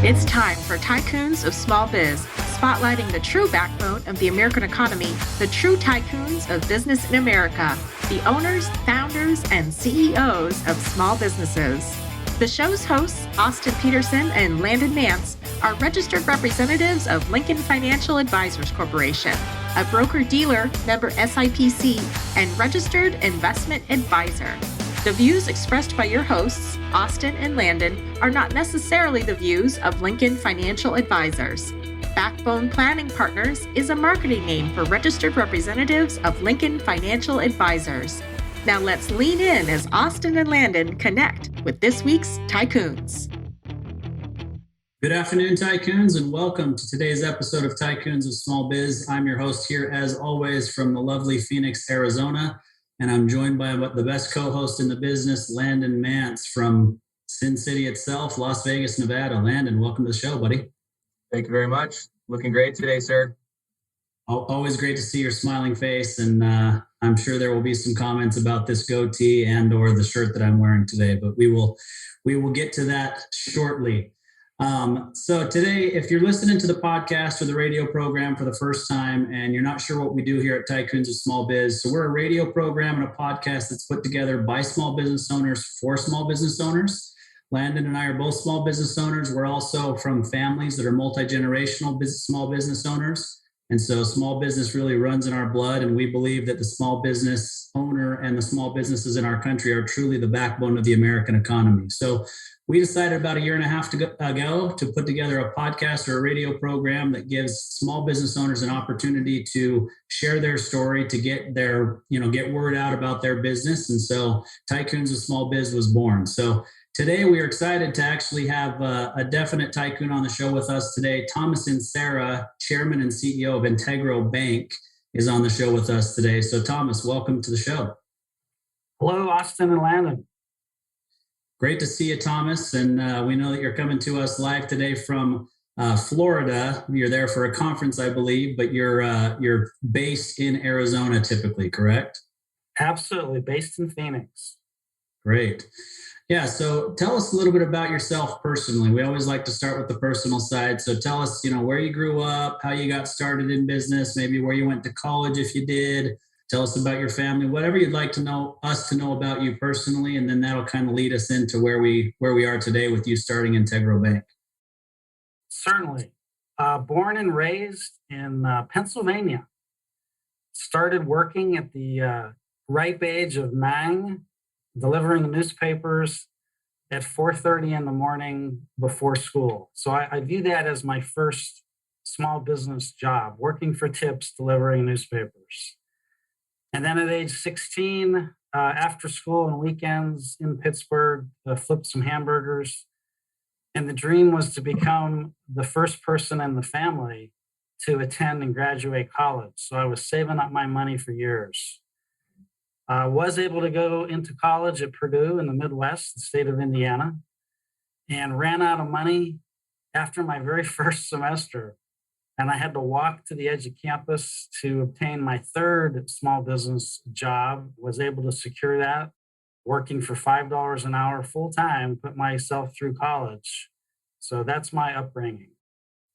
It's time for Tycoons of Small Biz, spotlighting the true backbone of the American economy, the true tycoons of business in America, the owners, founders, and CEOs of small businesses. The show's hosts, Austin Peterson and Landon Nance, are registered representatives of Lincoln Financial Advisors Corporation, a broker-dealer, member SIPC, and registered investment advisor. The views expressed by your hosts, Austin and Landon, are not necessarily the views of Lincoln Financial Advisors. Backbone Planning Partners is a marketing name for registered representatives of Lincoln Financial Advisors. Now let's lean in as Austin and Landon connect with this week's Tycoons. Good afternoon, Tycoons, and welcome to today's episode of Tycoons of Small Biz. I'm your host here, as always, from the lovely Phoenix, Arizona, and I'm joined by the best co-host in the business, Landon Nance from Sin City itself, Las Vegas, Nevada. Landon, welcome to the show, buddy. Thank you very much. Looking great today, sir. Always great to see your smiling face, and I'm sure there will be some comments about this goatee and or the shirt that I'm wearing today, but we will get to that shortly. So today, if you're listening to the podcast or the radio program for the first time and you're not sure what we do here at Tycoons of Small Biz, so we're a radio program and a podcast that's put together by small business owners for small business owners. Landon and I are both small business owners. We're also from families that are multi-generational small business owners. And so small business really runs in our blood, and we believe that the small business owner and the small businesses in our country are truly the backbone of the American economy. So we decided about a year and a half ago to put together a podcast or a radio program that gives small business owners an opportunity to share their story, to get get word out about their business. And so Tycoons of Small Biz was born. So today we are excited to actually have a definite tycoon on the show with us today. Thomas Inserra, Chairman and CEO of Integro Bank, is on the show with us today. So Thomas, welcome to the show. Hello, Austin and Landon. Great to see you, Thomas. And we know that you're coming to us live today from Florida. You're there for a conference, I believe, but you're based in Arizona typically, correct? Absolutely, based in Phoenix. Great. Yeah, so tell us a little bit about yourself personally. We always like to start with the personal side. So tell us, where you grew up, how you got started in business, maybe where you went to college if you did. Tell us about your family, whatever you'd like us to know about you personally, and then that'll kind of lead us into where we are today with you starting Integro Bank. Certainly. Born and raised in Pennsylvania. Started working at the ripe age of 9, delivering newspapers at 4:30 in the morning before school. So I view that as my first small business job, working for tips, delivering newspapers. And then at age 16, after school and weekends in Pittsburgh, flipped some hamburgers. And the dream was to become the first person in the family to attend and graduate college. So I was saving up my money for years. I was able to go into college at Purdue in the Midwest, the state of Indiana, and ran out of money after my very first semester. And I had to walk to the edge of campus to obtain my third small business job, was able to secure that, working for $5 an hour full time, put myself through college. So that's my upbringing.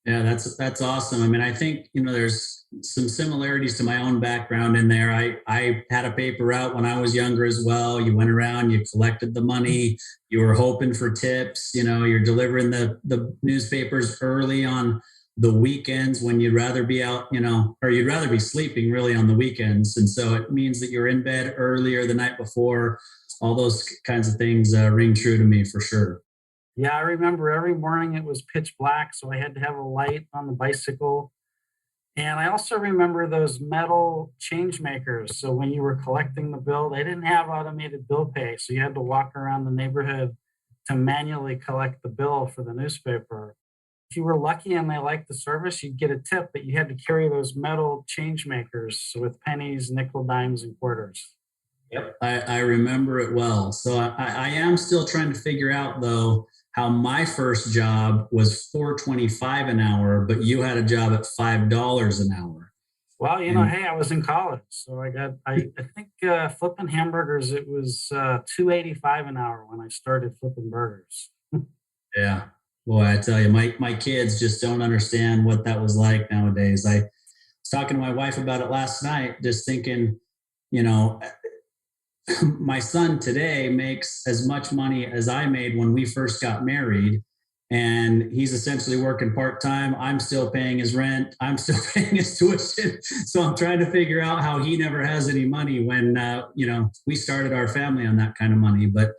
Yeah, that's awesome. I mean, I think, there's some similarities to my own background in there. I had a paper route when I was younger as well. You went around, you collected the money, you were hoping for tips, you're delivering the newspapers early on the weekends when you'd rather be out, or you'd rather be sleeping really on the weekends. And so it means that you're in bed earlier the night before. All those kinds of things ring true to me for sure. Yeah, I remember every morning it was pitch black, so I had to have a light on the bicycle. And I also remember those metal change makers. So when you were collecting the bill, they didn't have automated bill pay. So you had to walk around the neighborhood to manually collect the bill for the newspaper. If you were lucky and they liked the service, you'd get a tip, but you had to carry those metal change makers with pennies, nickel, dimes, and quarters. Yep, I remember it well. So I am still trying to figure out, though, how my first job was $4.25 an hour, but you had a job at $5 an hour. Well, hey, I was in college, so I think flipping hamburgers, it was $2.85 an hour when I started flipping burgers. Yeah. Boy, I tell you, my kids just don't understand what that was like nowadays. I was talking to my wife about it last night, just thinking, you know, my son today makes as much money as I made when we first got married. And he's essentially working part time. I'm still paying his rent. I'm still paying his tuition. So I'm trying to figure out how he never has any money when, we started our family on that kind of money. But,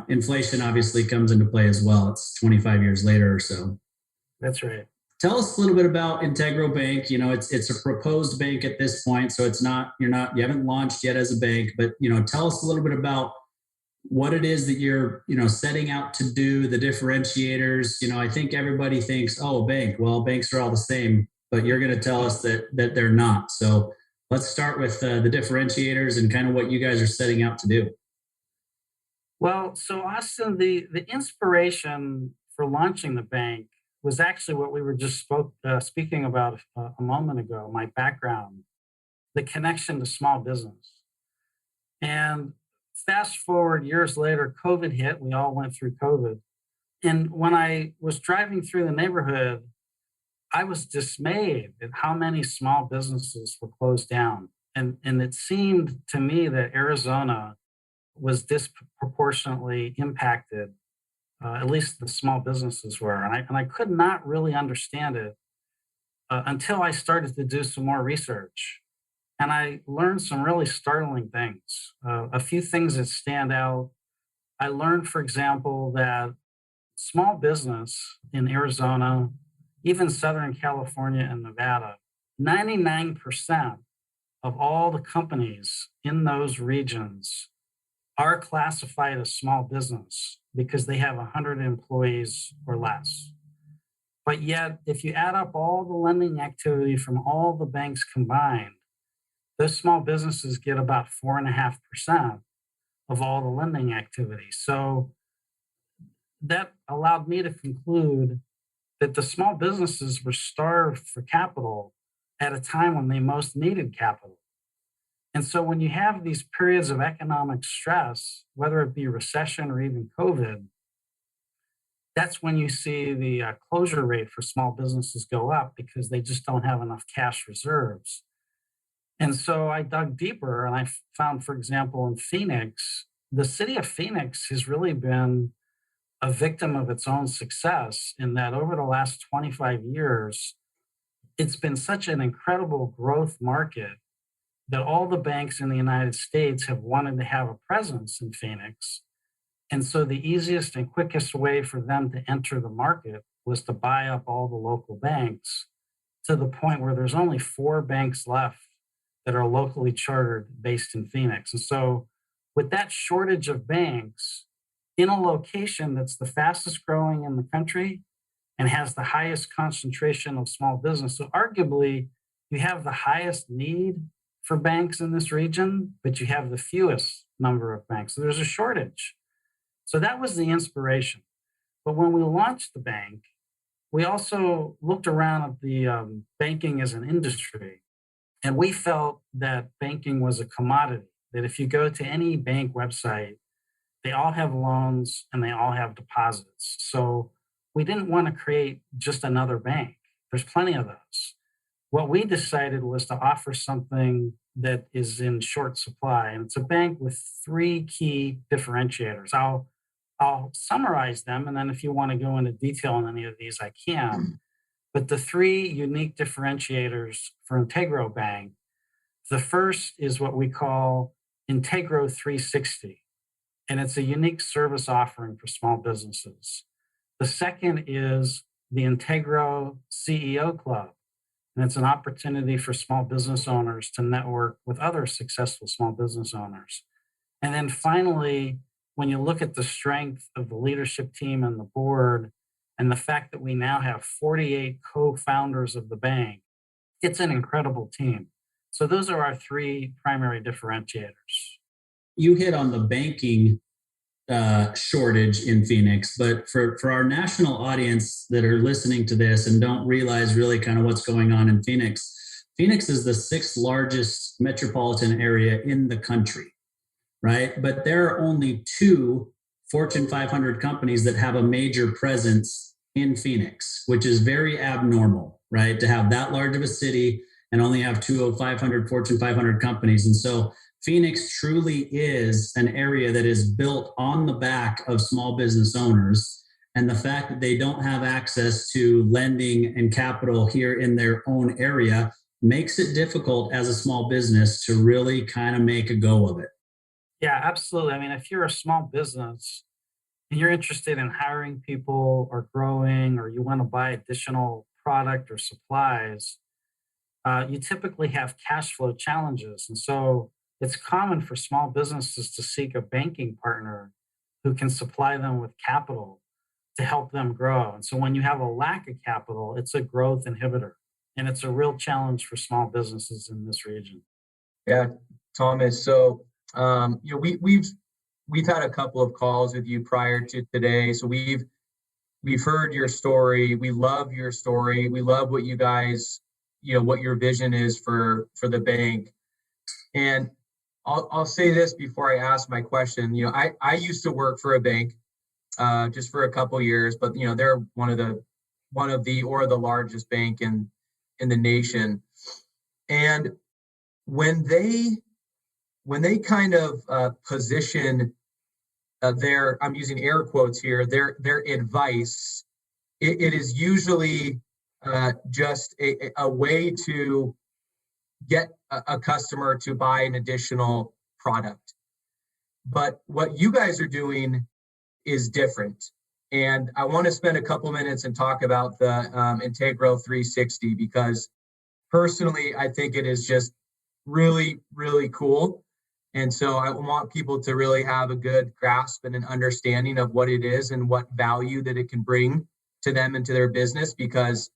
inflation obviously comes into play as well. It's 25 years later or so. That's right. Tell us a little bit about Integro Bank. It's a proposed bank at this point, so you haven't launched yet as a bank, but tell us a little bit about what it is that you're setting out to do, the differentiators. I think everybody thinks, oh, bank. Well, banks are all the same, but you're going to tell us that they're not. So let's start with the differentiators and kind of what you guys are setting out to do. Well, so Austin, the inspiration for launching the bank was actually what we were just speaking about a moment ago, my background, the connection to small business. And fast forward years later, COVID hit. We all went through COVID. And when I was driving through the neighborhood, I was dismayed at how many small businesses were closed down. And it seemed to me that Arizona was disproportionately impacted, at least the small businesses were. And I could not really understand it until I started to do some more research. And I learned some really startling things. A few things that stand out. I learned, for example, that small business in Arizona, even Southern California and Nevada, 99% of all the companies in those regions are classified as small business because they have 100 employees or less. But yet, if you add up all the lending activity from all the banks combined, those small businesses get about 4.5% of all the lending activity. So that allowed me to conclude that the small businesses were starved for capital at a time when they most needed capital. And so when you have these periods of economic stress, whether it be recession or even COVID, that's when you see the closure rate for small businesses go up because they just don't have enough cash reserves. And so I dug deeper and I found, for example, in Phoenix, the city of Phoenix has really been a victim of its own success in that over the last 25 years, it's been such an incredible growth market that all the banks in the United States have wanted to have a presence in Phoenix. And so the easiest and quickest way for them to enter the market was to buy up all the local banks to the point where there's only 4 banks left that are locally chartered based in Phoenix. And so with that shortage of banks in a location that's the fastest growing in the country and has the highest concentration of small business, so arguably you have the highest need for banks in this region, but you have the fewest number of banks. So there's a shortage. So that was the inspiration. But when we launched the bank, we also looked around at the banking as an industry. And we felt that banking was a commodity, that if you go to any bank website, they all have loans and they all have deposits. So we didn't want to create just another bank. There's plenty of those. What we decided was to offer something that is in short supply. And it's a bank with 3 key differentiators. I'll summarize them. And then if you want to go into detail on any of these, I can. But the 3 unique differentiators for Integro Bank, the first is what we call Integro 360. And it's a unique service offering for small businesses. The second is the Integro CEO Club. And it's an opportunity for small business owners to network with other successful small business owners. And then finally, when you look at the strength of the leadership team and the board, and the fact that we now have 48 co-founders of the bank, it's an incredible team. So those are our 3 primary differentiators. You hit on the banking shortage in Phoenix, but for our national audience that are listening to this and don't realize really kind of what's going on in Phoenix, Phoenix is the 6th largest metropolitan area in the country, right? But there are only 2 Fortune 500 companies that have a major presence in Phoenix, which is very abnormal, right? To have that large of a city and only have 500 Fortune 500 companies. And so Phoenix truly is an area that is built on the back of small business owners. And the fact that they don't have access to lending and capital here in their own area makes it difficult as a small business to really kind of make a go of it. Yeah, absolutely. I mean, if you're a small business and you're interested in hiring people or growing, or you want to buy additional product or supplies, you typically have cash flow challenges. And so it's common for small businesses to seek a banking partner who can supply them with capital to help them grow. And so when you have a lack of capital, it's a growth inhibitor. And it's a real challenge for small businesses in this region. Yeah, Thomas. So, we've had a couple of calls with you prior to today. So we've heard your story. We love your story. We love what you guys, what your vision is for the bank. And I'll say this before I ask my question. I used to work for a bank just for a couple of years, but they're one of the or the largest bank in the nation. And when they kind of position their, I'm using air quotes here, their advice, it is usually just a way to get a customer to buy an additional product. But what you guys are doing is different. And I want to spend a couple minutes and talk about the Integro 360, because personally, I think it is just really, really cool. And so I want people to really have a good grasp and an understanding of what it is and what value that it can bring to them and to their business. Because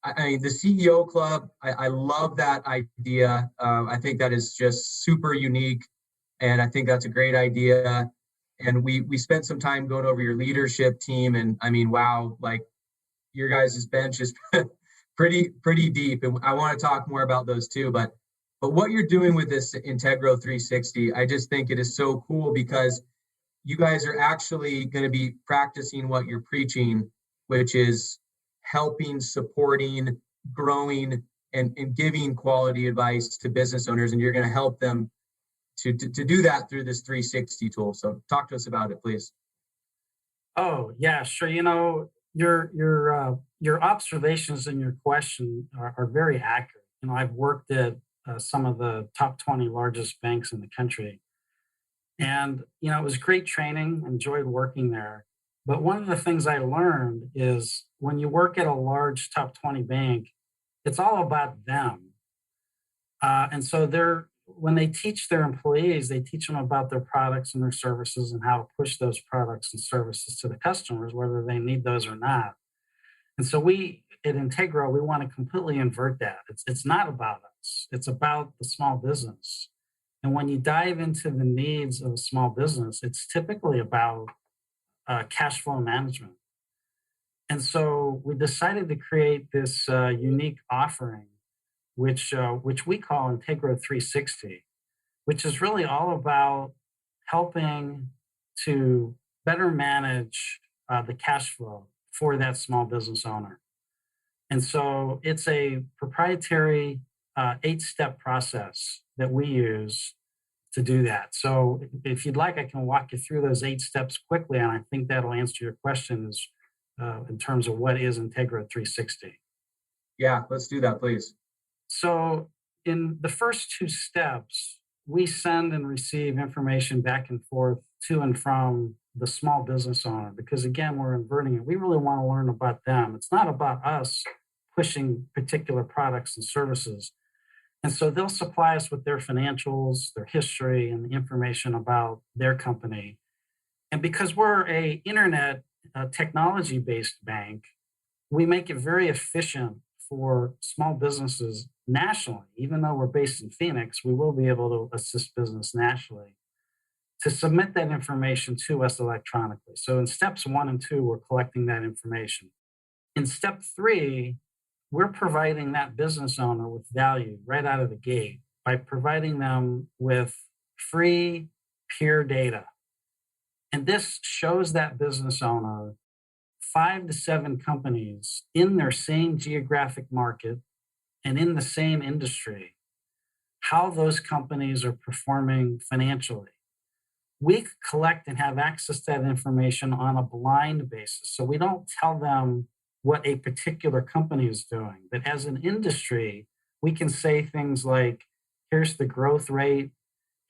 I mean, the CEO Club, I love that idea. I think that is just super unique. And I think that's a great idea. And we spent some time going over your leadership team. And I mean, wow, like your guys' bench is pretty deep. And I want to talk more about those too. But what you're doing with this Integro 360, I just think it is so cool, because you guys are actually going to be practicing what you're preaching, which is helping, supporting, growing, and giving quality advice to business owners. And you're going to help them to do that through this 360 tool. So talk to us about it, please. Oh, yeah, sure. Your observations and your question are very accurate. I've worked at some of the top 20 largest banks in the country. And, it was great training, enjoyed working there. But one of the things I learned is when you work at a large top 20 bank, it's all about them. And so when they teach their employees, they teach them about their products and their services and how to push those products and services to the customers, whether they need those or not. And so we at Integro, we want to completely invert that. It's not about us. It's about the small business. And when you dive into the needs of a small business, it's typically about cash flow management. And so we decided to create this unique offering, which we call Integro 360, which is really all about helping to better manage the cash flow for that small business owner. And so it's a proprietary 8-step process that we use to do that. So if you'd like, I can walk you through those 8 steps quickly, and I think that'll answer your questions in terms of what is Integro 360. Yeah, let's do that, please. So in the first 2 steps, we send and receive information back and forth to and from the small business owner, because again, we're inverting it. We really want to learn about them. It's not about us pushing particular products and services. And so they'll supply us with their financials, their history, and the information about their company. And because we're a internet technology-based bank, we make it very efficient for small businesses nationally. Even though we're based in Phoenix, we will be able to assist business nationally to submit that information to us electronically. So in steps 1 and 2, we're collecting that information. In step 3, we're providing that business owner with value right out of the gate by providing them with free peer data. And this shows that business owner 5 to 7 companies in their same geographic market and in the same industry, how those companies are performing financially. We collect and have access to that information on a blind basis. So we don't tell them what a particular company is doing. But as an industry, we can say things like, here's the growth rate,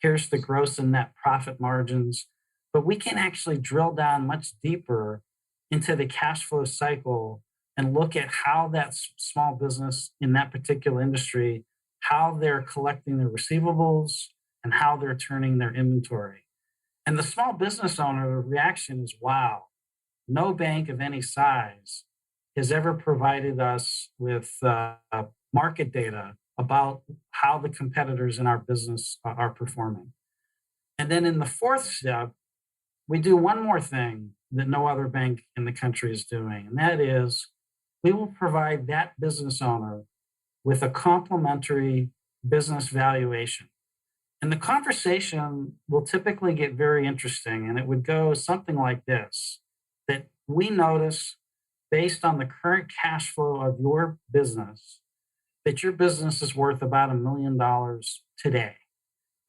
here's the gross and net profit margins. But we can actually drill down much deeper into the cash flow cycle and look at how that small business in that particular industry, how they're collecting their receivables and how they're turning their inventory. And the small business owner reaction is, wow, no bank of any size has ever provided us with market data about how the competitors in our business are performing. And then in the fourth step, we do one more thing that no other bank in the country is doing, and that is we will provide that business owner with a complimentary business valuation. And the conversation will typically get very interesting, and it would go something like this: that we notice, based on the current cash flow of your business, that your business is worth about $1 million today.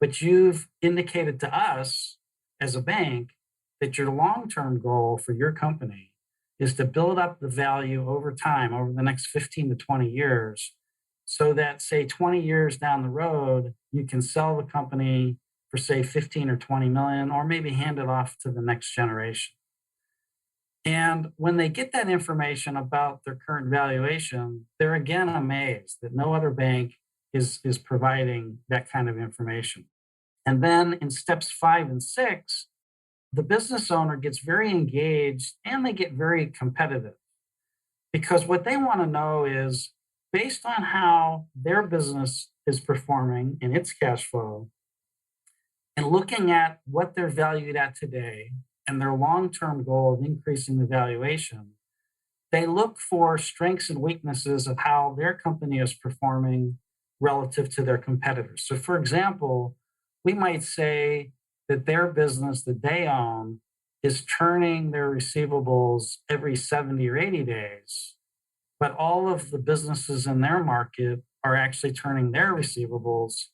But you've indicated to us as a bank that your long-term goal for your company is to build up the value over time, over the next 15 to 20 years, so that, say, 20 years down the road, you can sell the company for, say, 15 or 20 million, or maybe hand it off to the next generation. And when they get that information about their current valuation, they're again amazed that no other bank is providing that kind of information. And then in steps 5 and 6, the business owner gets very engaged and they get very competitive, because what they want to know is, based on how their business is performing in its cash flow, and looking at what they're valued at today and their long-term goal of increasing the valuation, they look for strengths and weaknesses of how their company is performing relative to their competitors. So for example, we might say that their business that they own is turning their receivables every 70 or 80 days, but all of the businesses in their market are actually turning their receivables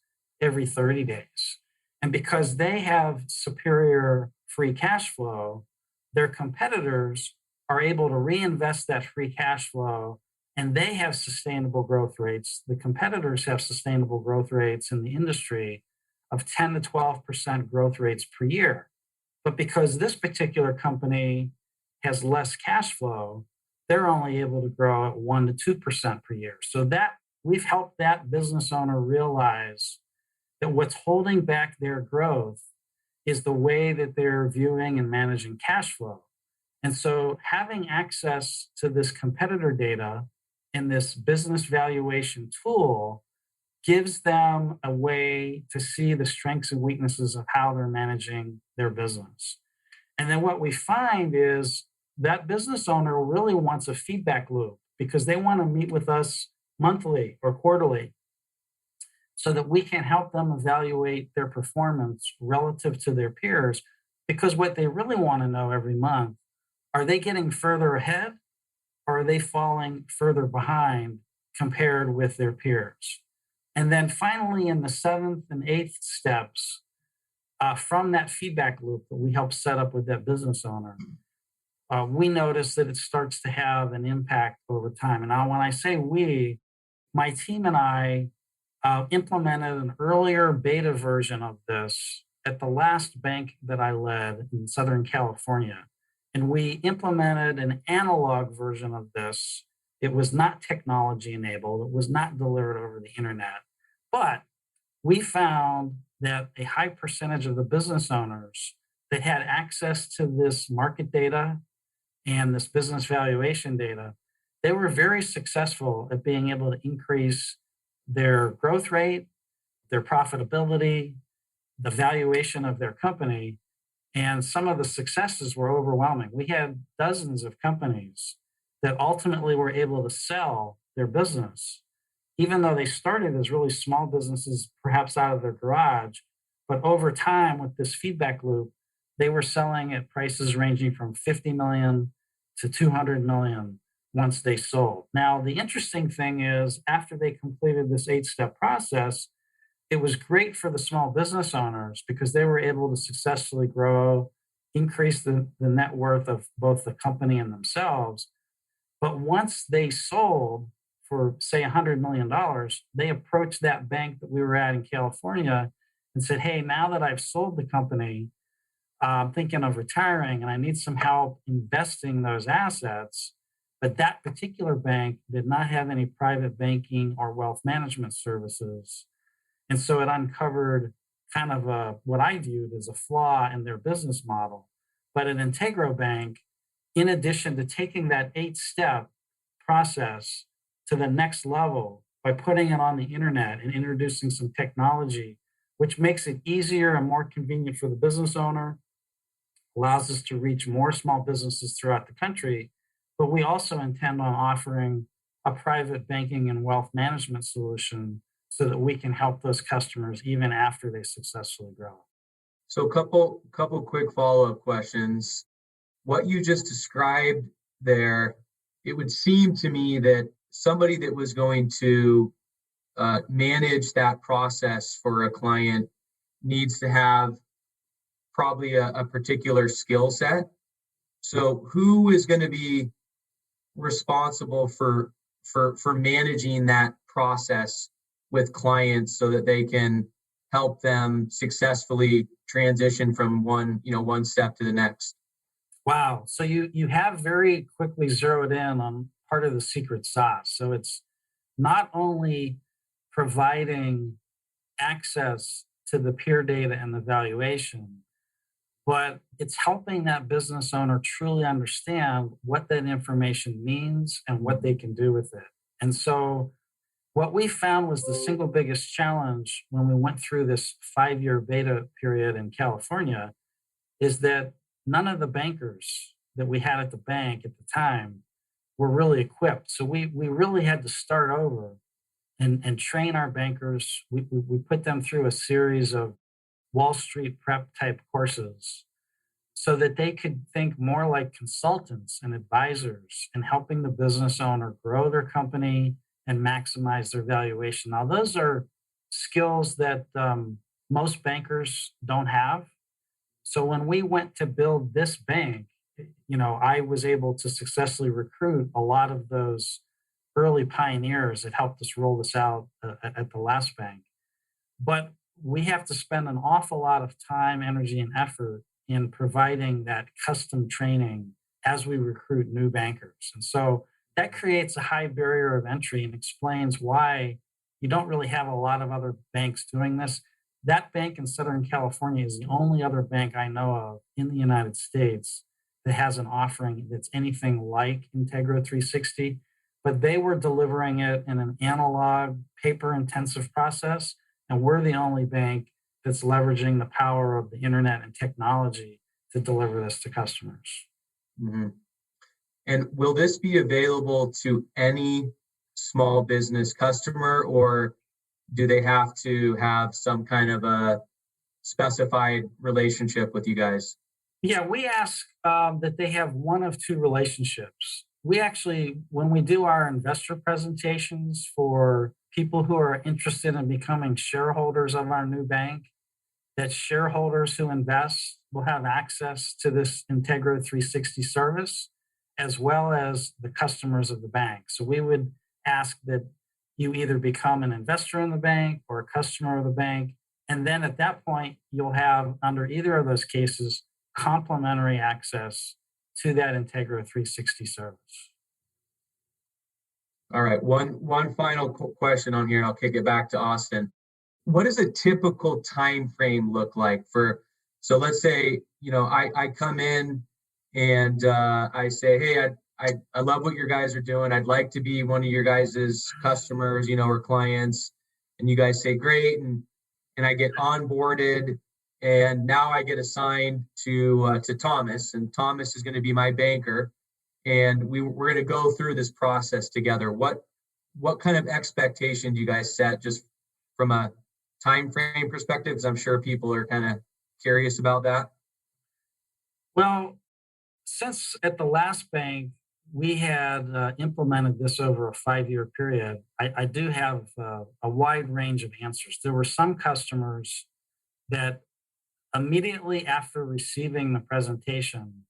every 30 days. And because they have superior free cash flow, their competitors are able to reinvest that free cash flow, and they have sustainable growth rates. The competitors have sustainable growth rates in the industry of 10 to 12% growth rates per year. But because this particular company has less cash flow, they're only able to grow at 1 to 2% per year. So that we've helped that business owner realize that what's holding back their growth is the way that they're viewing and managing cash flow. And so having access to this competitor data and this business valuation tool gives them a way to see the strengths and weaknesses of how they're managing their business. And then what we find is that business owner really wants a feedback loop, because they want to meet with us monthly or quarterly so that we can help them evaluate their performance relative to their peers. Because what they really want to know every month, are they getting further ahead or are they falling further behind compared with their peers? And then finally, in the 7th and 8th steps, from that feedback loop that we help set up with that business owner, we notice that it starts to have an impact over time. And now when I say we, my team and I implemented an earlier beta version of this at the last bank that I led in Southern California. And we implemented an analog version of this. It was not technology enabled. It was not delivered over the internet. But we found that a high percentage of the business owners that had access to this market data and this business valuation data, they were very successful at being able to increase their growth rate, their profitability, the valuation of their company. And some of the successes were overwhelming. We had dozens of companies that ultimately were able to sell their business, even though they started as really small businesses, perhaps out of their garage. But over time, with this feedback loop, they were selling at prices ranging from 50 million to 200 million once they sold. Now, the interesting thing is, after they completed this 8-step process, it was great for the small business owners because they were able to successfully grow, increase the net worth of both the company and themselves. But once they sold for, say, $100 million, they approached that bank that we were at in California and said, hey, now that I've sold the company, I'm thinking of retiring and I need some help investing those assets. But that particular bank did not have any private banking or wealth management services. And so it uncovered kind of what I viewed as a flaw in their business model. But an Integro Bank, in addition to taking that 8-step process to the next level by putting it on the internet and introducing some technology, which makes it easier and more convenient for the business owner, allows us to reach more small businesses throughout the country. But we also intend on offering a private banking and wealth management solution so that we can help those customers even after they successfully grow. So couple quick follow-up questions. What you just described there, it would seem to me that somebody that was going to manage that process for a client needs to have probably a particular skill set. So who is going to be responsible for managing that process with clients so that they can help them successfully transition from one step to the next? Wow. So you have very quickly zeroed in on part of the secret sauce. So it's not only providing access to the peer data and the valuation, but it's helping that business owner truly understand what that information means and what they can do with it. And so what we found was the single biggest challenge when we went through this 5-year beta period in California is that none of the bankers that we had at the bank at the time were really equipped. So we really had to start over and train our bankers. We put them through a series of Wall Street prep type courses so that they could think more like consultants and advisors in helping the business owner grow their company and maximize their valuation. Now, those are skills that most bankers don't have. So when we went to build this bank, I was able to successfully recruit a lot of those early pioneers that helped us roll this out at the last bank. But we have to spend an awful lot of time, energy, and effort in providing that custom training as we recruit new bankers. And so that creates a high barrier of entry and explains why you don't really have a lot of other banks doing this. That bank in Southern California is the only other bank I know of in the United States that has an offering that's anything like Integra 360, but they were delivering it in an analog, paper-intensive process, and we're the only bank that's leveraging the power of the internet and technology to deliver this to customers. Mm-hmm. And will this be available to any small business customer, or do they have to have some kind of a specified relationship with you guys? Yeah, we ask that they have one of two relationships. We actually, when we do our investor presentations for people who are interested in becoming shareholders of our new bank, that shareholders who invest will have access to this Integra 360 service, as well as the customers of the bank. So we would ask that you either become an investor in the bank or a customer of the bank. And then at that point, you'll have, under either of those cases, complimentary access to that Integra 360 service. All right. One final question on here, and I'll kick it back to Austin. What does a typical time frame look like for? So let's say I come in and I say, hey, I love what you guys are doing. I'd like to be one of your guys' customers, or clients. And you guys say, great, and I get onboarded, and now I get assigned to Thomas, and Thomas is going to be my banker. And we're going to go through this process together. What kind of expectation do you guys set just from a time frame perspective? Because I'm sure people are kind of curious about that. Well, Since at the last bank, we had implemented this over a 5-year period, I do have a wide range of answers. There were some customers that immediately after receiving the presentation,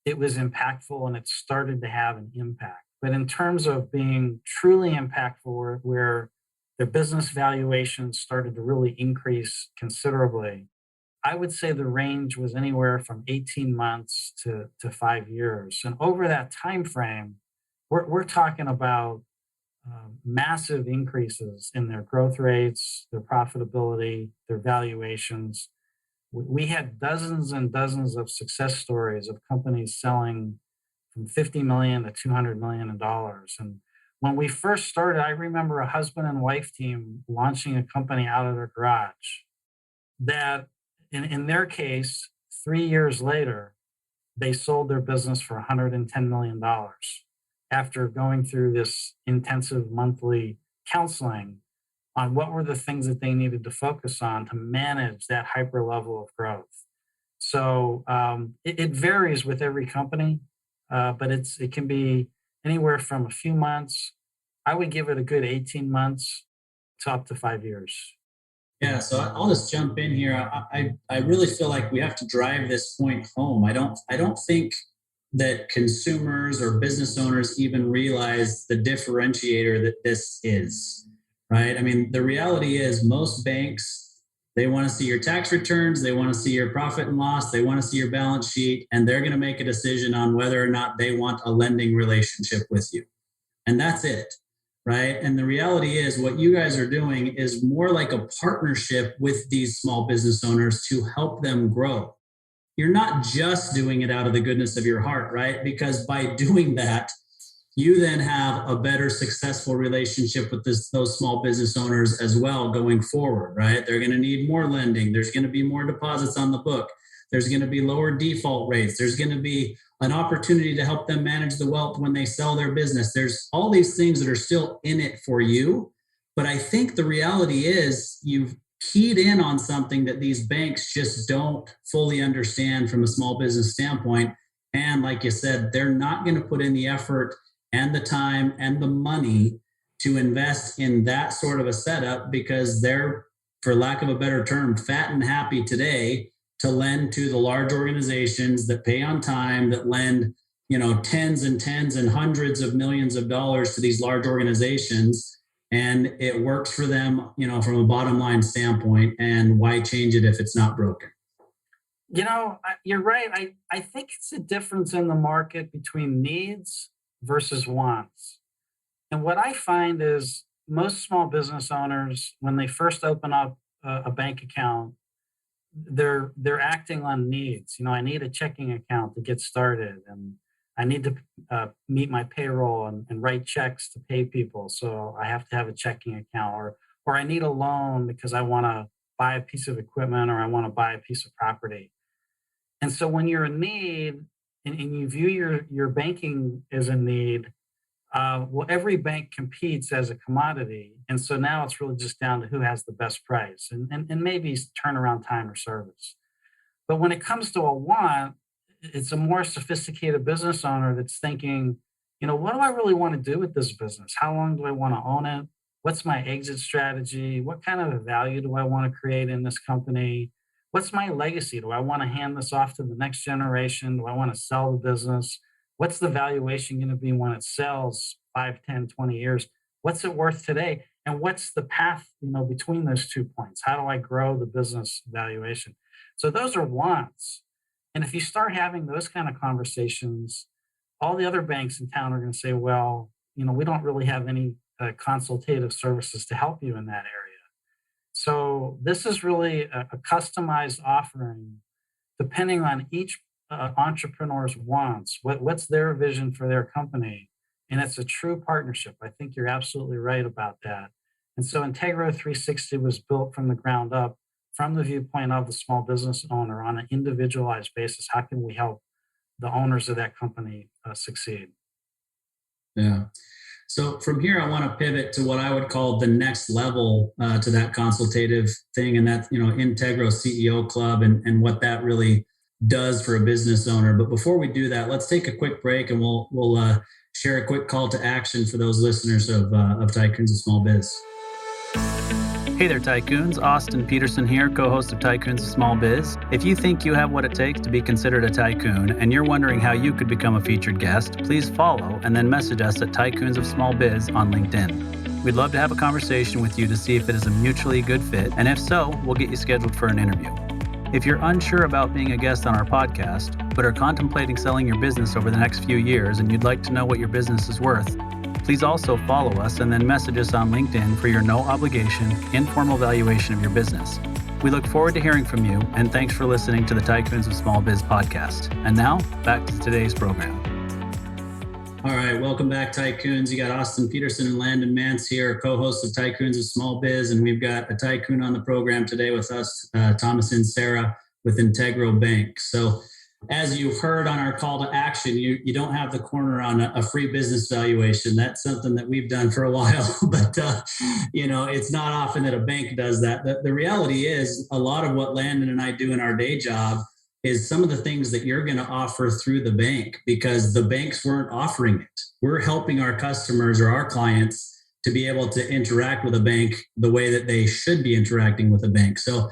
it was impactful and it started to have an impact. But in terms of being truly impactful, where their business valuations started to really increase considerably, I would say the range was anywhere from 18 months to 5 years. And over that time frame, we're talking about massive increases in their growth rates, their profitability, their valuations. We had dozens and dozens of success stories of companies selling from 50 million to 200 million in dollars. And when we first started, I remember a husband and wife team launching a company out of their garage that, in their case, 3 years later, they sold their business for $110 million after going through this intensive monthly counseling on what were the things that they needed to focus on to manage that hyper level of growth. So it varies with every company, but it can be anywhere from a few months. I would give it a good 18 months to up to 5 years. Yeah, so I'll just jump in here. I really feel like we have to drive this point home. I don't think that consumers or business owners even realize the differentiator that this is, right? I mean, the reality is most banks, they want to see your tax returns, they want to see your profit and loss, they want to see your balance sheet, and they're going to make a decision on whether or not they want a lending relationship with you. And that's it, right? And the reality is what you guys are doing is more like a partnership with these small business owners to help them grow. You're not just doing it out of the goodness of your heart, right? Because by doing that, you then have a better successful relationship with those small business owners as well going forward, right? They're going to need more lending. There's going to be more deposits on the book. There's going to be lower default rates. There's going to be an opportunity to help them manage the wealth when they sell their business. There's all these things that are still in it for you. But I think the reality is you've keyed in on something that these banks just don't fully understand from a small business standpoint. And like you said, they're not going to put in the effort and the time and the money to invest in that sort of a setup because they're, for lack of a better term, fat and happy today to lend to the large organizations that pay on time, that lend, tens and hundreds of millions of dollars to these large organizations. And it works for them, from a bottom line standpoint. And why change it if it's not broken? You're right. I think it's a difference in the market between needs versus wants. And what I find is most small business owners, when they first open up a bank account, they're acting on needs. I need a checking account to get started, and I need to meet my payroll and write checks to pay people. So I have to have a checking account, or I need a loan because I want to buy a piece of equipment or I want to buy a piece of property. And so when you're in need and you view your banking as a need, every bank competes as a commodity. And so now it's really just down to who has the best price and maybe turnaround time or service. But when it comes to a want, it's a more sophisticated business owner that's thinking, what do I really want to do with this business? How long do I want to own it? What's my exit strategy? What kind of value do I want to create in this company? What's my legacy? Do I want to hand this off to the next generation? Do I want to sell the business? What's the valuation going to be when it sells 5, 10, 20 years? What's it worth today? And what's the path, between those 2 points? How do I grow the business valuation? So those are wants. And if you start having those kind of conversations, all the other banks in town are going to say, well, we don't really have any consultative services to help you in that area. So this is really a customized offering depending on each entrepreneur's wants, what's their vision for their company. And it's a true partnership. I think you're absolutely right about that. And so Integro 360 was built from the ground up from the viewpoint of the small business owner on an individualized basis. How can we help the owners of that company succeed? Yeah. So from here, I want to pivot to what I would call the next level to that consultative thing, and that's, Integro CEO Club and what that really does for a business owner. But before we do that, let's take a quick break, and we'll share a quick call to action for those listeners of Tycoons of Small Biz. Hey there, Tycoons. Austin Peterson here, co-host of Tycoons of Small Biz. If you think you have what it takes to be considered a tycoon and you're wondering how you could become a featured guest, please follow and then message us at Tycoons of Small Biz on LinkedIn. We'd love to have a conversation with you to see if it is a mutually good fit, and if so, we'll get you scheduled for an interview. If you're unsure about being a guest on our podcast, but are contemplating selling your business over the next few years and you'd like to know what your business is worth, please also follow us and then message us on LinkedIn for your no obligation, informal valuation of your business. We look forward to hearing from you, and thanks for listening to the Tycoons of Small Biz podcast. And now, back to today's program. All right, welcome back, Tycoons. You got Austin Peterson and Landon Mance here, co-hosts of Tycoons of Small Biz, and we've got a tycoon on the program today with us, Thomas Inserra with Integro Bank. So, as you've heard on our call to action, you don't have the corner on a free business valuation. That's something that we've done for a while, but it's not often that a bank does that. The reality is a lot of what Landon and I do in our day job is some of the things that you're going to offer through the bank, because the banks weren't offering it. We're helping our customers or our clients to be able to interact with a bank the way that they should be interacting with a bank. So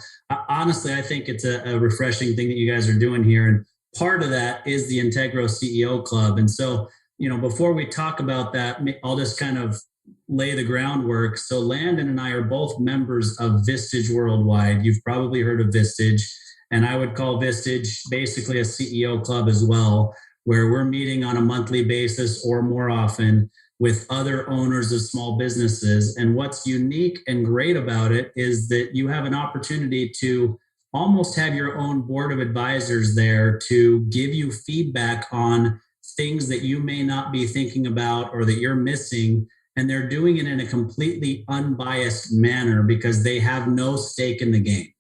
honestly, I think it's a refreshing thing that you guys are doing here. And part of that is the Integro CEO Club. And so, before we talk about that, I'll just kind of lay the groundwork. So Landon and I are both members of Vistage Worldwide. You've probably heard of Vistage, and I would call Vistage basically a CEO club as well, where we're meeting on a monthly basis or more often with other owners of small businesses. And what's unique and great about it is that you have an opportunity to almost have your own board of advisors there to give you feedback on things that you may not be thinking about or that you're missing. And they're doing it in a completely unbiased manner because they have no stake in the game,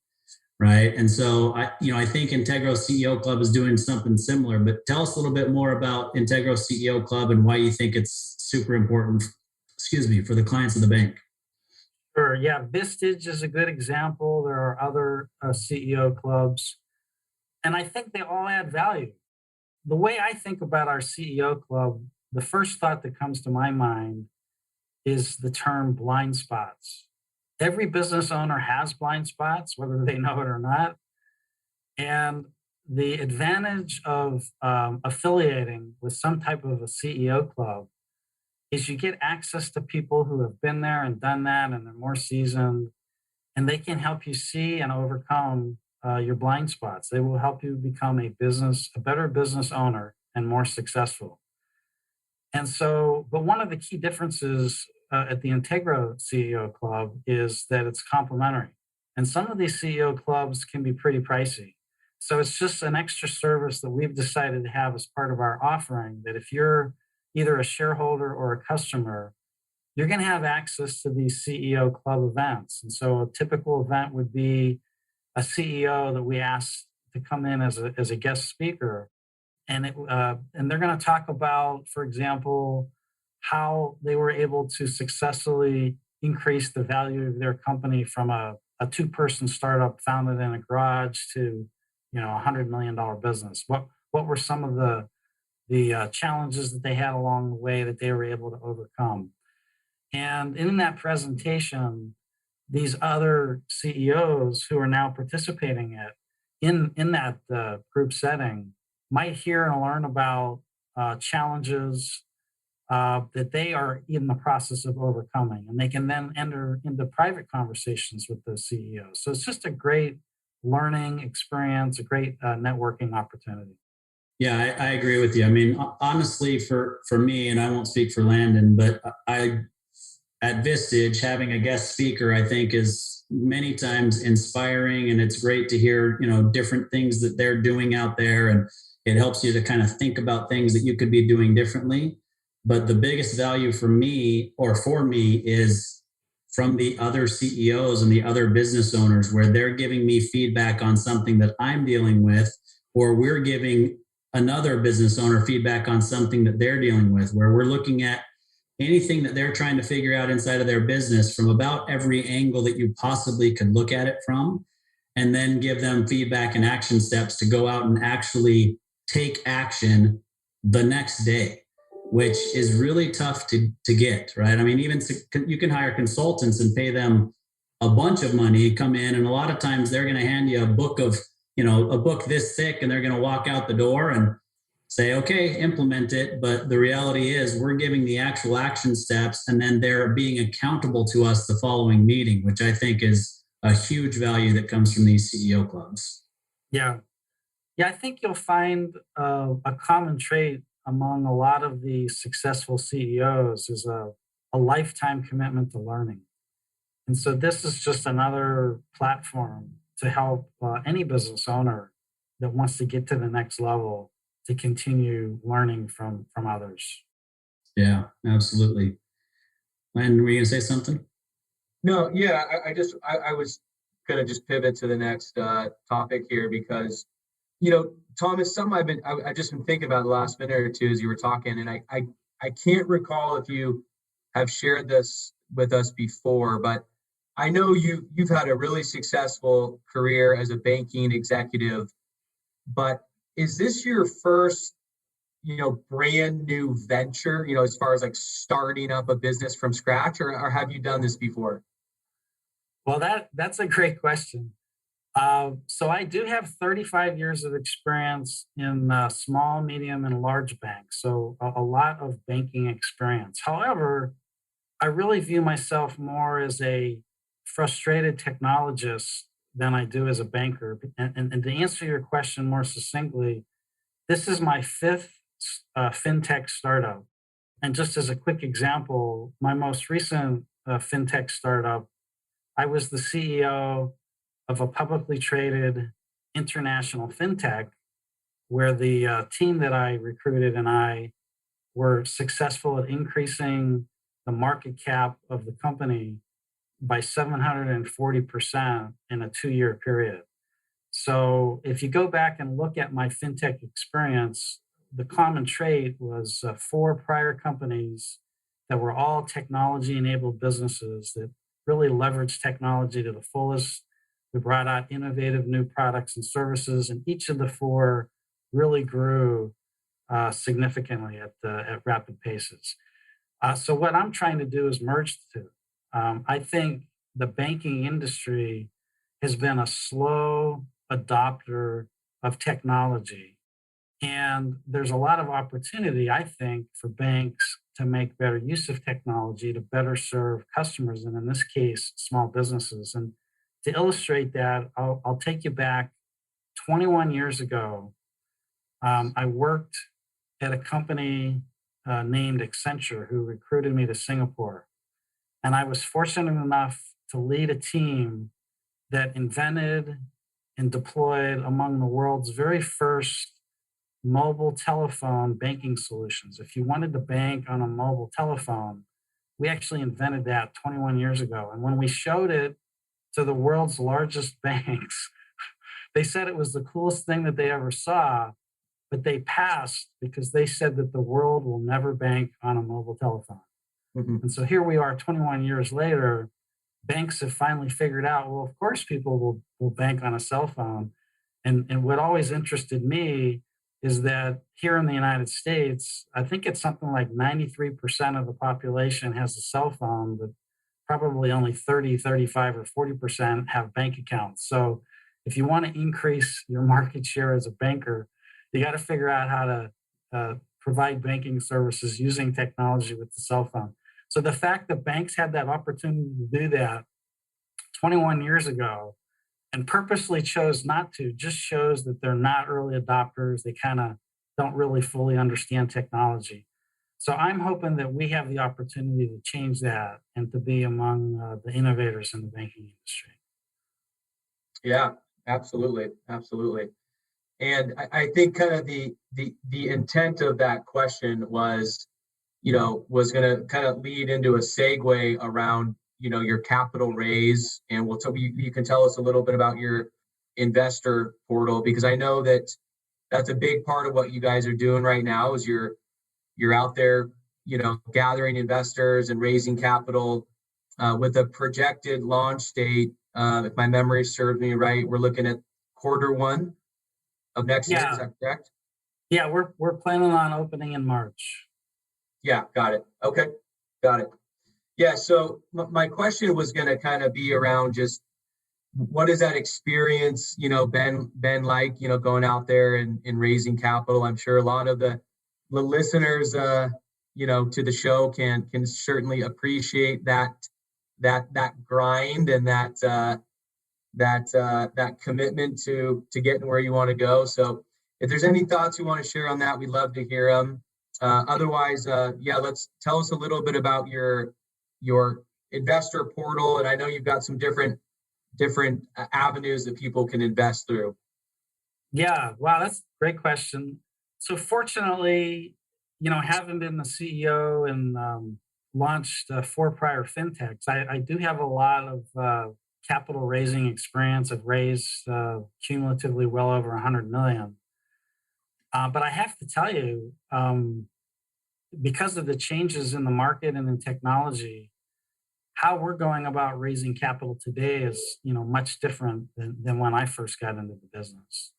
right? And so I think Integro CEO Club is doing something similar, but tell us a little bit more about Integro CEO Club and why you think it's super important, for the clients of the bank. Sure. Yeah, Vistage is a good example. There are other CEO clubs, and I think they all add value. The way I think about our CEO club, the first thought that comes to my mind is the term blind spots. Every business owner has blind spots, whether they know it or not. And the advantage of affiliating with some type of a CEO club is you get access to people who have been there and done that, and they're more seasoned, and they can help you see and overcome your blind spots. They will help you become a better business owner and more successful. And so, but one of the key differences at the Integro CEO Club is that it's complimentary. And some of these CEO clubs can be pretty pricey. So it's just an extra service that we've decided to have as part of our offering, that if you're either a shareholder or a customer, you're going to have access to these CEO club events. And so a typical event would be a CEO that we ask to come in as a guest speaker. And they're going to talk about, for example, how they were able to successfully increase the value of their company from a two-person startup founded in a garage to, $100 million business. What were some of the challenges that they had along the way that they were able to overcome? And in that presentation, these other CEOs who are now participating in that group setting might hear and learn about challenges that they are in the process of overcoming, and they can then enter into private conversations with those CEOs. So it's just a great learning experience, a great networking opportunity. Yeah, I agree with you. I mean, honestly, for me, and I won't speak for Landon, but at Vistage, having a guest speaker, I think, is many times inspiring, and it's great to hear, different things that they're doing out there, and it helps you to kind of think about things that you could be doing differently. But the biggest value for me is from the other CEOs and the other business owners, where they're giving me feedback on something that I'm dealing with, or we're giving another business owner feedback on something that they're dealing with, where we're looking at anything that they're trying to figure out inside of their business from about every angle that you possibly could look at it from. and then give them feedback and action steps to go out and actually take action the next day, which is really tough to get, right? I mean, even you can hire consultants and pay them a bunch of money, come in, and a lot of times they're going to hand you a book this thick, and they're going to walk out the door and say, okay, implement it. But the reality is we're giving the actual action steps, and then they're being accountable to us the following meeting, which I think is a huge value that comes from these CEO clubs. Yeah. Yeah, I think you'll find a common trait among a lot of the successful CEOs is a lifetime commitment to learning. And so this is just another platform to help any business owner that wants to get to the next level to continue learning from others. Yeah, absolutely. Len, were you going to say something? No, yeah, I was going to just pivot to the next topic here because, Thomas, something I've just been thinking about the last minute or two as you were talking, and I can't recall if you have shared this with us before, but I know you've had a really successful career as a banking executive, but is this your first, brand new venture, as far as like starting up a business from scratch, or have you done this before? Well, that's a great question. So I do have 35 years of experience in small, medium, and large banks. So a lot of banking experience. However, I really view myself more as a frustrated technologist than I do as a banker. And to answer your question more succinctly, this is my fifth fintech startup. And just as a quick example, my most recent fintech startup, I was the CEO of a publicly traded international fintech where the team that I recruited and I were successful at increasing the market cap of the company by 740% in a 2-year period. So if you go back and look at my fintech experience, the common trait was 4 prior companies that were all technology-enabled businesses that really leveraged technology to the fullest. We brought out innovative new products and services, and each of the 4 really grew significantly at rapid paces. So what I'm trying to do is merge the two. I think the banking industry has been a slow adopter of technology. And there's a lot of opportunity, I think, for banks to make better use of technology to better serve customers, and in this case, small businesses. And to illustrate that, I'll take you back 21 years ago. I worked at a company named Accenture who recruited me to Singapore. And I was fortunate enough to lead a team that invented and deployed among the world's very first mobile telephone banking solutions. If you wanted to bank on a mobile telephone, we actually invented that 21 years ago. And when we showed it to the world's largest banks, they said it was the coolest thing that they ever saw, but they passed because they said that the world will never bank on a mobile telephone. Mm-hmm. And so here we are 21 years later, banks have finally figured out, well, of course people will bank on a cell phone. And what always interested me is that here in the United States, I think it's something like 93% of the population has a cell phone, but probably only 30, 35, or 40% have bank accounts. So if you want to increase your market share as a banker, you got to figure out how to provide banking services using technology with the cell phone. So the fact that banks had that opportunity to do that 21 years ago and purposely chose not to just shows that they're not early adopters. They kind of don't really fully understand technology. So I'm hoping that we have the opportunity to change that and to be among the innovators in the banking industry. Yeah, absolutely. Absolutely. And I think kind of the intent of that question was, was going to kind of lead into a segue around, your capital raise. And you can tell us a little bit about your investor portal, because I know that's a big part of what you guys are doing right now is you're out there, gathering investors and raising capital with a projected launch date If my memory serves me right, we're looking at Q1 of next year. Is Yeah, that correct? yeah, we're planning on opening in March. Yeah, got it. Okay, got it. Yeah, so my question was going to kind of be around just what is that experience, been like, going out there and raising capital. I'm sure a lot of the listeners, to the show can certainly appreciate that grind and that commitment to getting where you want to go. So if there's any thoughts you want to share on that, we'd love to hear them. Otherwise, let's tell us a little bit about your investor portal. And I know you've got some different avenues that people can invest through. Yeah, wow, that's a great question. So fortunately, having been the CEO and launched 4 prior fintechs, I do have a lot of capital raising experience. I've raised cumulatively well over 100 million. But I have to tell you, because of the changes in the market and in technology, how we're going about raising capital today is, much different than when I first got into the business.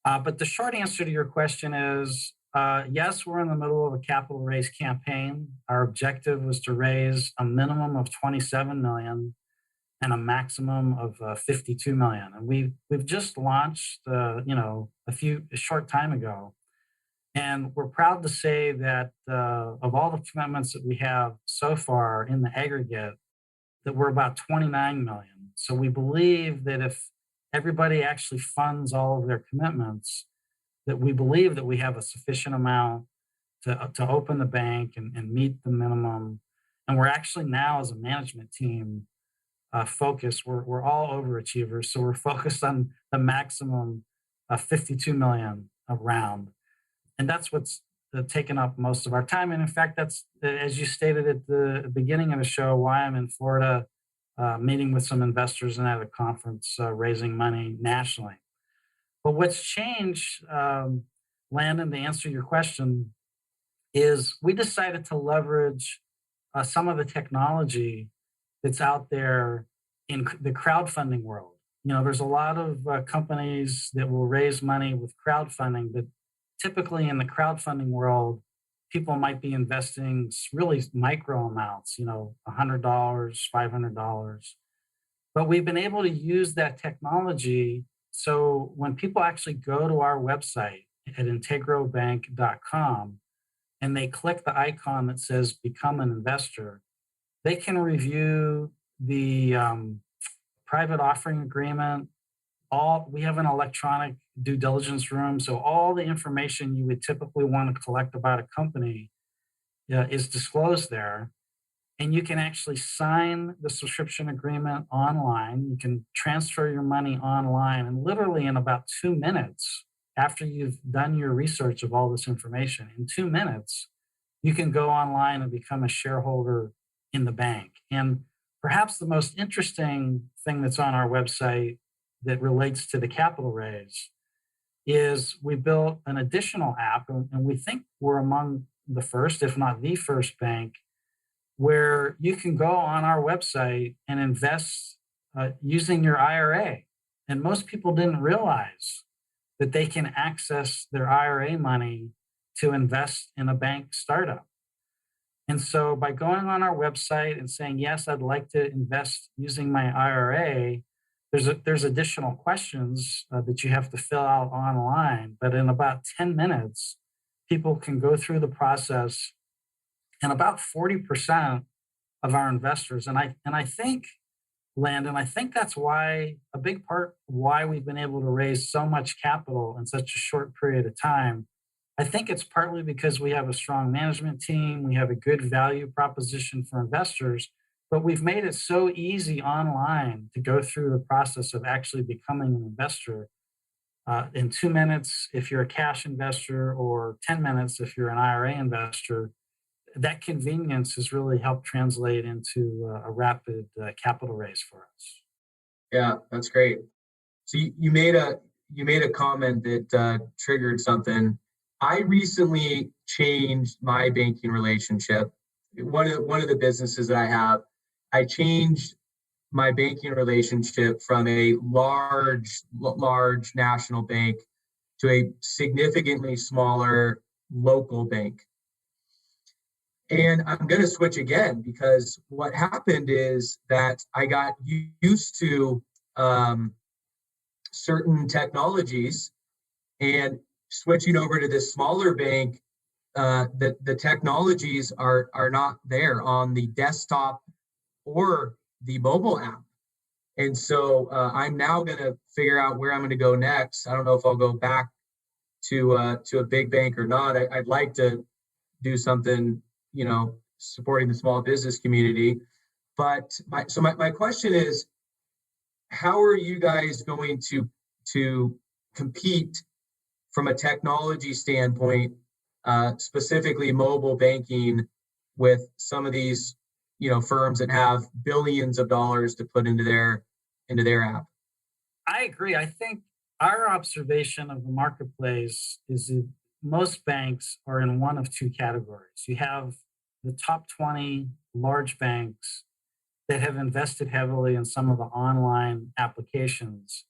But the short answer to your question is, yes, we're in the middle of a capital raise campaign. Our objective was to raise a minimum of 27 million and a maximum of 52 million. And we've just launched, a short time ago. And we're proud to say that of all the commitments that we have so far in the aggregate, that we're about 29 million. So we believe that if everybody actually funds all of their commitments, that we believe that we have a sufficient amount to open the bank and meet the minimum. And we're actually now, as a management team, focused. We're all overachievers, so we're focused on the maximum 52 million round, and that's what's taken up most of our time. And in fact, that's, as you stated at the beginning of the show, why I'm in Florida, meeting with some investors and at a conference, raising money nationally. But what's changed, Landon, to answer your question, is we decided to leverage some of the technology that's out there in the crowdfunding world. There's a lot of companies that will raise money with crowdfunding, but typically in the crowdfunding world, people might be investing really micro amounts, $100, $500. But we've been able to use that technology. So when people actually go to our website at integrobank.com and they click the icon that says become an investor, they can review the private offering agreement. We have an electronic due diligence room, so all the information you would typically want to collect about a company is disclosed there. And you can actually sign the subscription agreement online. You can transfer your money online, and literally in about 2 minutes, after you've done your research of all this information, in 2 minutes, you can go online and become a shareholder in the bank. And perhaps the most interesting thing that's on our website that relates to the capital raise is we built an additional app, and we think we're among the first, if not the first bank, where you can go on our website and invest using your IRA. And most people didn't realize that they can access their IRA money to invest in a bank startup. And so by going on our website and saying, yes, I'd like to invest using my IRA, there's additional questions that you have to fill out online. But in about 10 minutes, people can go through the process. And about 40% of our investors, and I think, Landon, I think that's why a big part why we've been able to raise so much capital in such a short period of time. I think it's partly because we have a strong management team, we have a good value proposition for investors, but we've made it so easy online to go through the process of actually becoming an investor in 2 minutes if you're a cash investor, or 10 minutes if you're an IRA investor. That convenience has really helped translate into a rapid capital raise for us. Yeah, that's great. So you made a comment that triggered something. I recently changed my banking relationship. One of the businesses that I have, I changed my banking relationship from a large national bank to a significantly smaller local bank. And I'm going to switch again, because what happened is that I got used to certain technologies, and switching over to this smaller bank, the technologies are not there on the desktop or the mobile app. And so I'm now going to figure out where I'm going to go next. I don't know if I'll go back to a big bank or not. I'd like to do something, supporting the small business community. But my question is, how are you guys going to compete from a technology standpoint, specifically mobile banking, with some of these firms that have billions of dollars to put into their app? I agree. I think our observation of the marketplace is that most banks are in one of two categories. You have the top 20 large banks that have invested heavily in some of the online applications.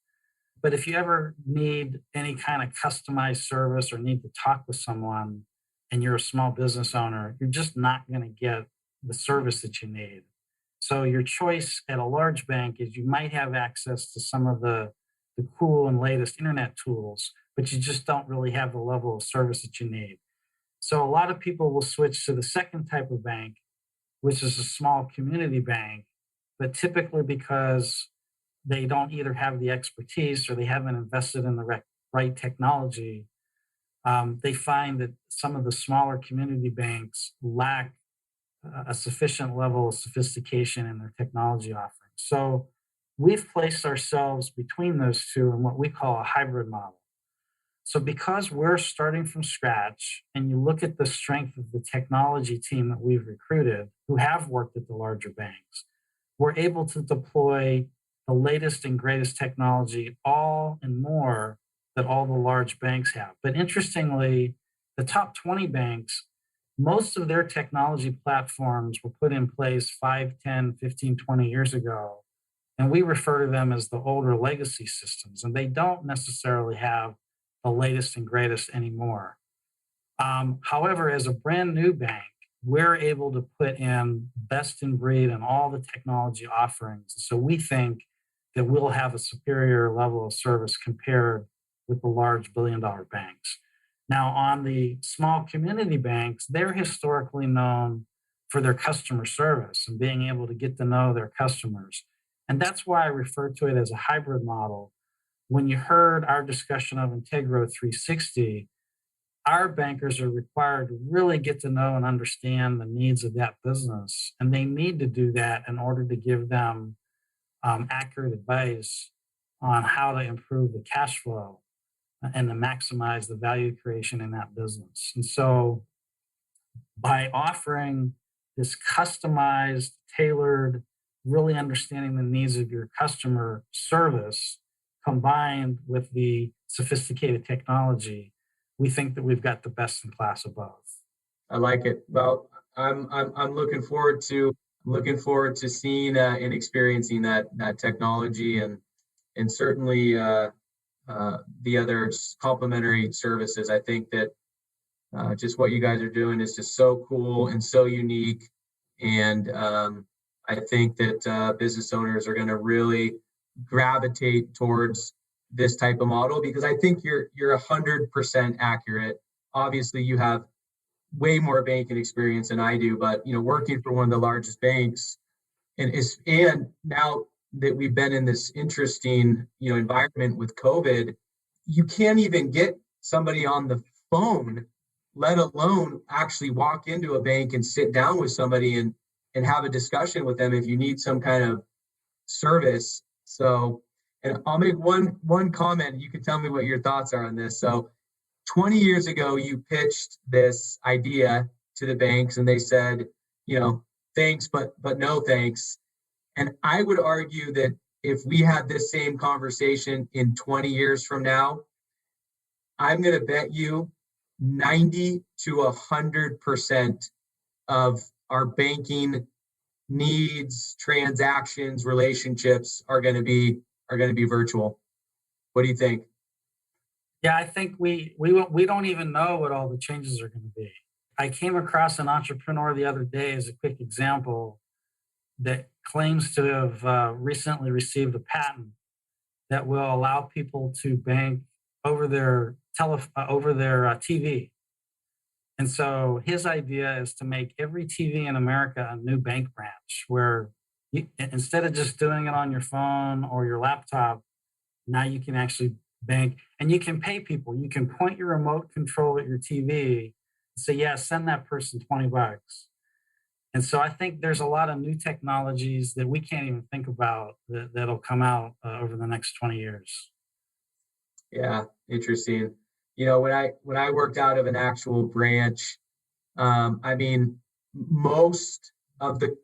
But if you ever need any kind of customized service or need to talk with someone and you're a small business owner, you're just not going to get the service that you need. So your choice at a large bank is you might have access to some of the cool and latest internet tools, but you just don't really have the level of service that you need. So a lot of people will switch to the second type of bank, which is a small community bank, but typically because they don't either have the expertise or they haven't invested in the right technology, they find that some of the smaller community banks lack a sufficient level of sophistication in their technology offerings. So we've placed ourselves between those two in what we call a hybrid model. So because we're starting from scratch, and you look at the strength of the technology team that we've recruited who have worked at the larger banks, we're able to deploy the latest and greatest technology, all and more, that all the large banks have. But interestingly, the top 20 banks, most of their technology platforms were put in place 5, 10, 15, 20 years ago. And we refer to them as the older legacy systems, and they don't necessarily have the latest and greatest anymore. However, as a brand new bank, we're able to put in best in breed and all the technology offerings. So we think that we'll have a superior level of service compared with the large billion-dollar banks. Now, on the small community banks, they're historically known for their customer service and being able to get to know their customers. And that's why I refer to it as a hybrid model. When you heard our discussion of Integro 360, our bankers are required to really get to know and understand the needs of that business. And they need to do that in order to give them accurate advice on how to improve the cash flow and to maximize the value creation in that business. And so by offering this customized, tailored, really understanding the needs of your customer service combined with the sophisticated technology, we think that we've got the best in class of both. I like it. Well, I'm looking forward to seeing and experiencing that technology, and certainly the other complementary services. I think that just what you guys are doing is just so cool and so unique, and I think that business owners are going to really gravitate towards this type of model, because I think you're 100% accurate. Obviously, you have way more banking experience than I do, but working for one of the largest banks, and now that we've been in this interesting environment with COVID, you can't even get somebody on the phone, let alone actually walk into a bank and sit down with somebody and have a discussion with them if you need some kind of service. So, and I'll make one comment. You can tell me what your thoughts are on this. So 20 years ago, you pitched this idea to the banks and they said, thanks, but no thanks. And I would argue that if we had this same conversation in 20 years from now, I'm going to bet you 90 to 100% of our banking needs, transactions, relationships are going to be virtual. What do you think? Yeah, I think we don't even know what all the changes are going to be. I came across an entrepreneur the other day as a quick example that claims to have recently received a patent that will allow people to bank over their TV. And so his idea is to make every TV in America a new bank branch, where instead of just doing it on your phone or your laptop, now you can actually bank and you can pay people. You can point your remote control at your TV and say, yeah, send that person $20. And so I think there's a lot of new technologies that we can't even think about that'll come out over the next 20 years. Yeah, interesting. When I worked out of an actual branch, I mean, most of the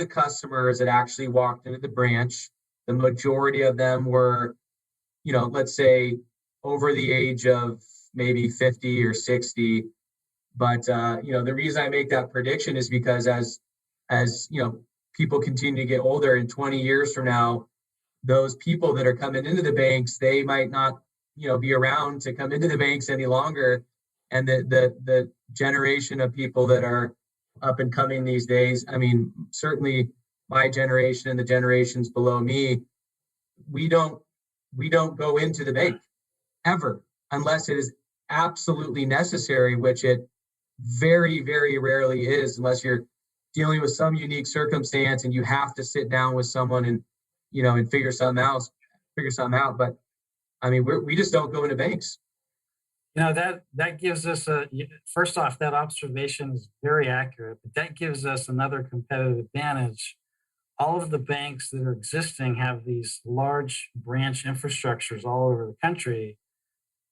customers that actually walked into the branch, the majority of them were, let's say over the age of maybe 50 or 60. But the reason I make that prediction is because as people continue to get older, in 20 years from now, those people that are coming into the banks, they might not be around to come into the banks any longer, and the generation of people that are up and coming these days, I mean, certainly my generation and the generations below me, we don't go into the bank ever unless it is absolutely necessary, which it very, very rarely is, unless you're dealing with some unique circumstance and you have to sit down with someone and and figure something out. But I mean, we just don't go into banks. That gives us first off, that observation is very accurate, but that gives us another competitive advantage. All of the banks that are existing have these large branch infrastructures all over the country,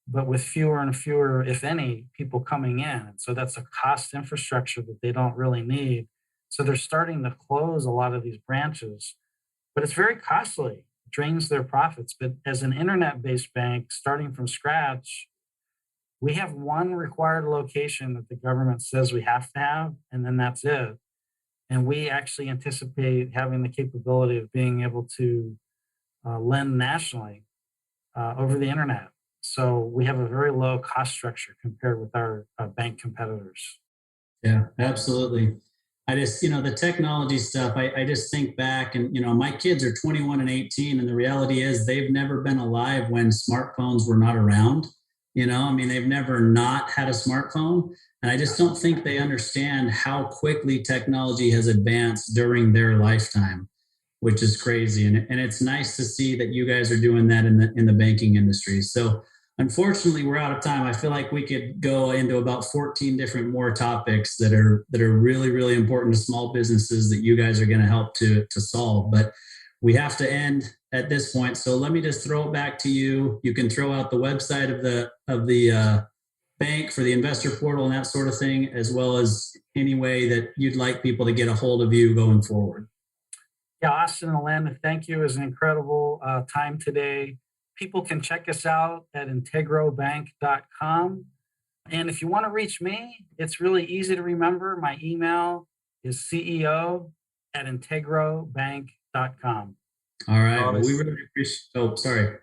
but with fewer and fewer, if any, people coming in. And so that's a cost infrastructure that they don't really need. So they're starting to close a lot of these branches, but it's very costly, drains their profits. But as an internet-based bank, starting from scratch, we have one required location that the government says we have to have, and then that's it. And we actually anticipate having the capability of being able to lend nationally over the internet. So we have a very low cost structure compared with our bank competitors. Yeah, absolutely. I just, the technology stuff, I just think back and, my kids are 21 and 18, and the reality is they've never been alive when smartphones were not around. They've never not had a smartphone. And I just don't think they understand how quickly technology has advanced during their lifetime, which is crazy. And it's nice to see that you guys are doing that in the banking industry. So unfortunately, we're out of time. I feel like we could go into about 14 different more topics that are really, really important to small businesses that you guys are going to help to solve. But we have to end at this point. So let me just throw it back to you. You can throw out the website of the bank for the investor portal and that sort of thing, as well as any way that you'd like people to get a hold of you going forward. Yeah, Austin and Alan, thank you. It was an incredible time today. People can check us out at integrobank.com. And if you want to reach me, it's really easy to remember. My email is ceo@integrobank.com. All right. Well, we really appreciate.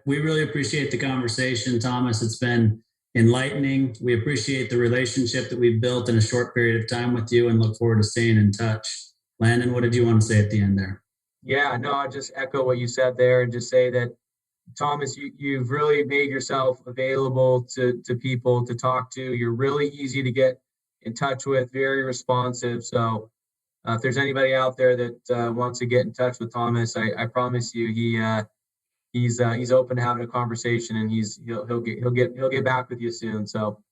We really appreciate the conversation, Thomas. It's been enlightening. We appreciate the relationship that we've built in a short period of time with you, and look forward to staying in touch. Landon, what did you want to say at the end there? Yeah, no, I'll just echo what you said there and just say that, Thomas, you've really made yourself available to people to talk to. You're really easy to get in touch with, very responsive. So if there's anybody out there that wants to get in touch with Thomas, I promise you he's open to having a conversation, and he'll get back with you soon. So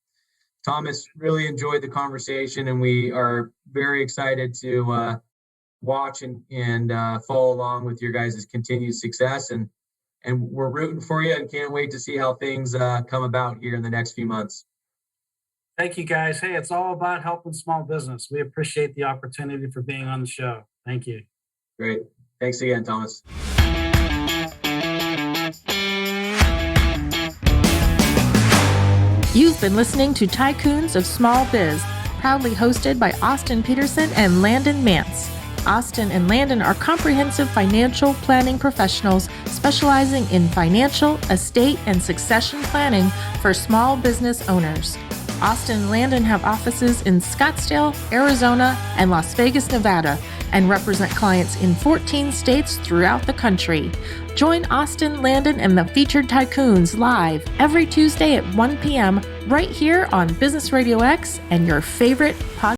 Thomas, really enjoyed the conversation, and we are very excited to watch and follow along with your guys' continued success, and we're rooting for you and can't wait to see how things come about here in the next few months. Thank you, guys. Hey, it's all about helping small business. We appreciate the opportunity for being on the show. Thank you. Great. Thanks again, Thomas. You've been listening to Tycoons of Small Biz, proudly hosted by Austin Peterson and Landon Mance. Austin and Landon are comprehensive financial planning professionals specializing in financial, estate, and succession planning for small business owners. Austin and Landon have offices in Scottsdale, Arizona, and Las Vegas, Nevada, and represent clients in 14 states throughout the country. Join Austin, Landon, and the Featured Tycoons live every Tuesday at 1 p.m. right here on Business RadioX and your favorite podcast.